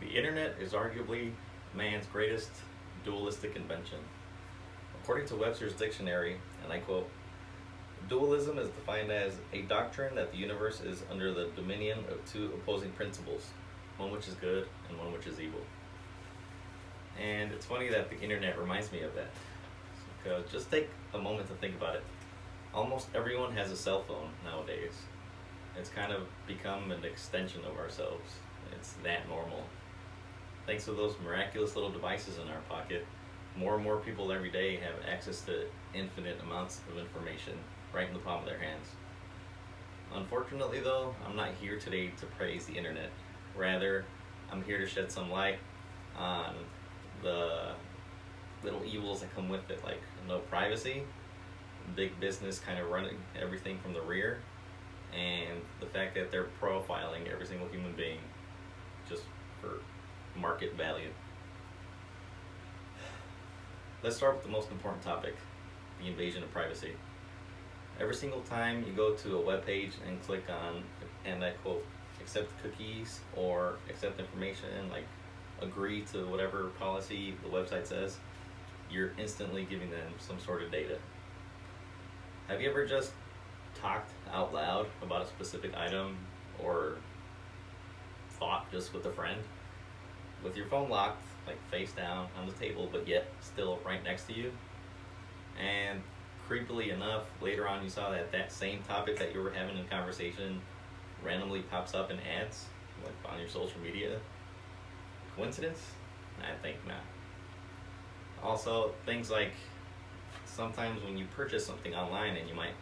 The internet is arguably man's greatest dualistic invention. According to Webster's dictionary, and I quote, dualism is defined as a doctrine that the universe is under the dominion of two opposing principles, one which is good and one which is evil. And it's funny that the internet reminds me of that. Because just take a moment to think about it. Almost everyone has a cell phone nowadays. It's kind of become an extension of ourselves. It's that normal. Thanks to those miraculous little devices in our pocket, more and more people every day have access to infinite amounts of information right in the palm of their hands. Unfortunately, though, I'm not here today to praise the internet. Rather, I'm here to shed some light on the little evils that come with it, like no privacy, big business kind of running everything from the rear, and the fact that they're profiling every single human being just for market value. Let's start with the most important topic, the invasion of privacy. Every single time you go to a web page and click on, and I quote, accept cookies or accept information, like agree to whatever policy the website says, you're instantly giving them some sort of data. Have you ever just talked out loud about a specific item or thought just with a friend? With your phone locked, like face down on the table, but yet still right next to you. And creepily enough, later on you saw that that same topic that you were having in conversation randomly pops up in ads, like on your social media. Coincidence? I think not. Also, things like sometimes when you purchase something online and you might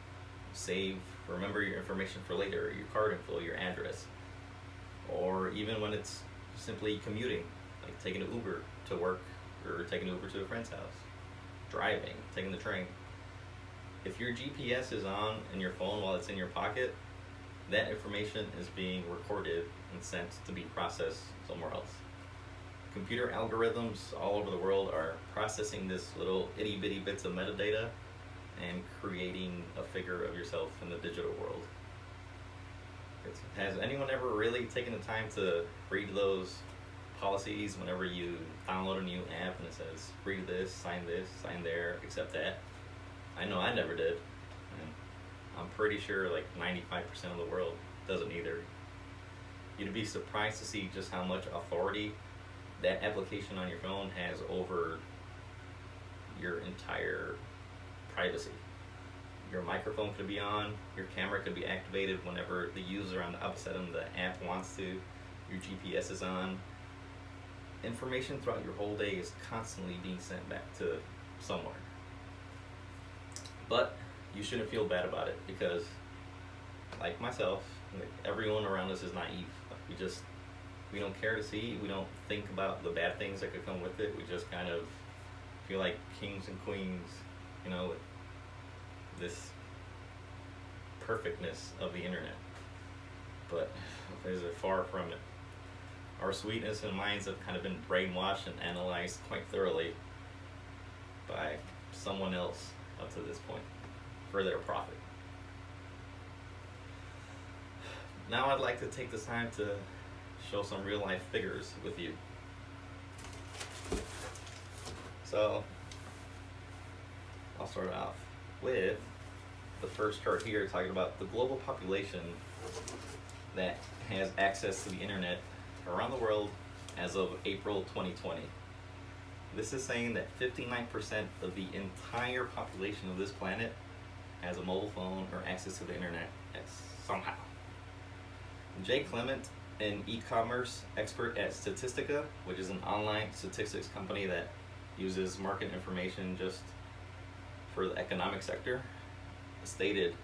remember your information for later, your card info, your address, or even when it's simply commuting, like taking an Uber to work or taking an Uber to a friend's house, driving, taking the train. If your GPS is on in your phone while it's in your pocket, that information is being recorded and sent to be processed somewhere else. Computer algorithms all over the world are processing this little itty bitty bits of metadata and creating a figure of yourself in the digital world. Has anyone ever really taken the time to read those policies whenever you download a new app and it says read this, sign there, accept that? I know I never did, and I'm pretty sure like 95% of the world doesn't either. You'd be surprised to see just how much authority that application on your phone has over your entire privacy. Your microphone could be on, your camera could be activated whenever the user on the opposite end of the app wants to, your GPS is on. Information throughout your whole day is constantly being sent back to somewhere. But you shouldn't feel bad about it because, like myself, like everyone around us is naive. We don't care to see, we don't think about the bad things that could come with it. We just kind of feel like kings and queens, with this perfectness of the internet. But there's a far from it. Our sweetness and minds have kind of been brainwashed and analyzed quite thoroughly by someone else up to this point for their profit. Now I'd like to take this time to show some real life figures with you. So I'll start off with the first chart here talking about the global population that has access to the internet around the world as of April 2020. This is saying that 59% of the entire population of this planet has a mobile phone or access to the internet somehow. Jay Clement, an e-commerce expert at Statistica, which is an online statistics company that uses market information just for the economic sector, stated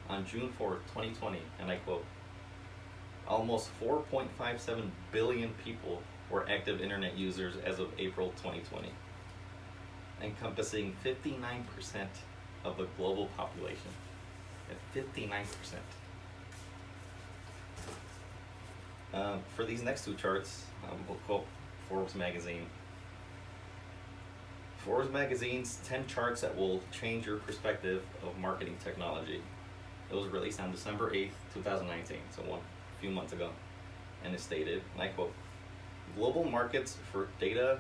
on June 4th, 2020, and I quote, almost 4.57 billion people were active internet users as of April 2020, encompassing 59% of the global population. At 59%. For these next two charts, we'll quote Forbes magazine. Forbes magazine's 10 charts that will change your perspective of marketing technology. It was released on December 8th, 2019, so a few months ago. And it stated, and I quote, Global markets for data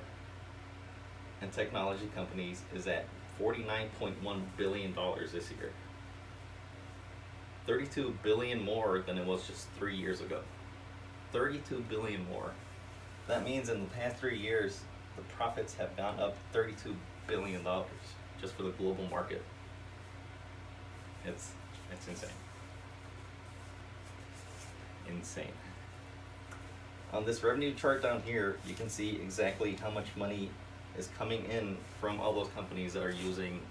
and technology companies is at $49.1 billion this year. 32 billion more than it was just 3 years ago. 32 billion more. That means in the past 3 years, the profits have gone up $32 billion just for the global market. It's insane. Insane. On this revenue chart down here, you can see exactly how much money is coming in from all those companies that are using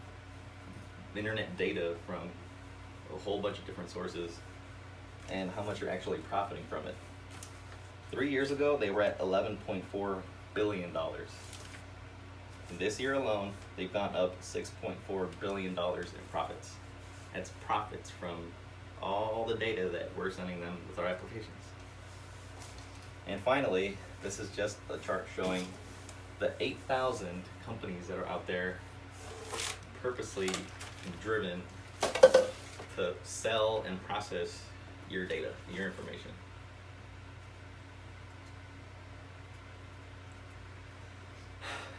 internet data from a whole bunch of different sources and how much you're actually profiting from it. 3 years ago, they were at $11.4 billion. This year alone, they've gone up $6.4 billion in profits. That's profits from all the data that we're sending them with our applications. And finally, this is just a chart showing the 8,000 companies that are out there purposely driven to sell and process your data, your information.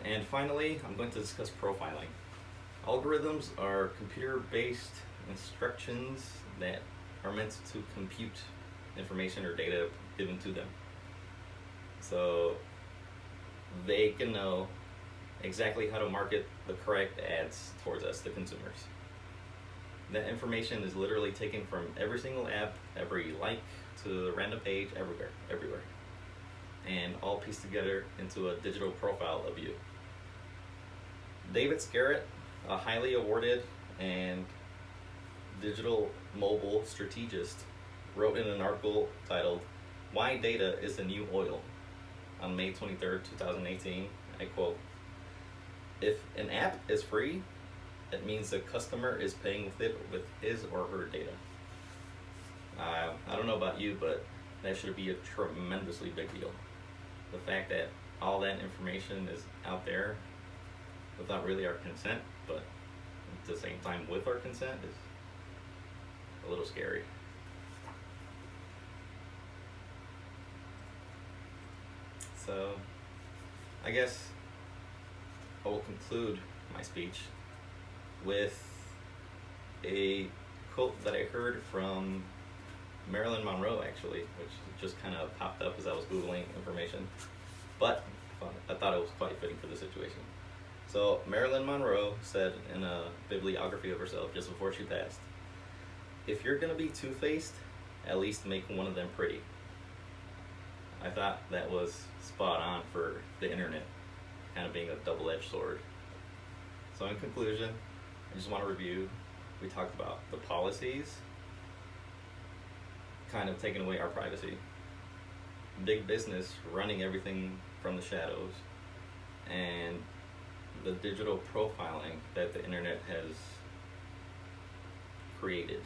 And finally, I'm going to discuss profiling. Algorithms are computer-based instructions that are meant to compute information or data given to them. So they can know exactly how to market the correct ads towards us, the consumers. That information is literally taken from every single app, every like to the random page, everywhere. And all pieced together into a digital profile of you. David Scarrett, a highly awarded and digital mobile strategist, wrote in an article titled "Why Data is the New Oil" on May 23rd, 2018. I quote, "If an app is free, it means the customer is paying with his or her data." I don't know about you, but that should be a tremendously big deal. The fact that all that information is out there without really our consent, but at the same time with our consent, is a little scary. So, I guess I will conclude my speech with a quote that I heard from Marilyn Monroe, actually, which just kind of popped up as I was Googling information, but I thought it was quite fitting for the situation. So Marilyn Monroe said in a bibliography of herself just before she passed, "If you're going to be two-faced, at least make one of them pretty." I thought that was spot on for the internet, kind of being a double-edged sword. So in conclusion, I just want to review. We talked about the policies kind of taking away our privacy, big business running everything from the shadows, and the digital profiling that the internet has created.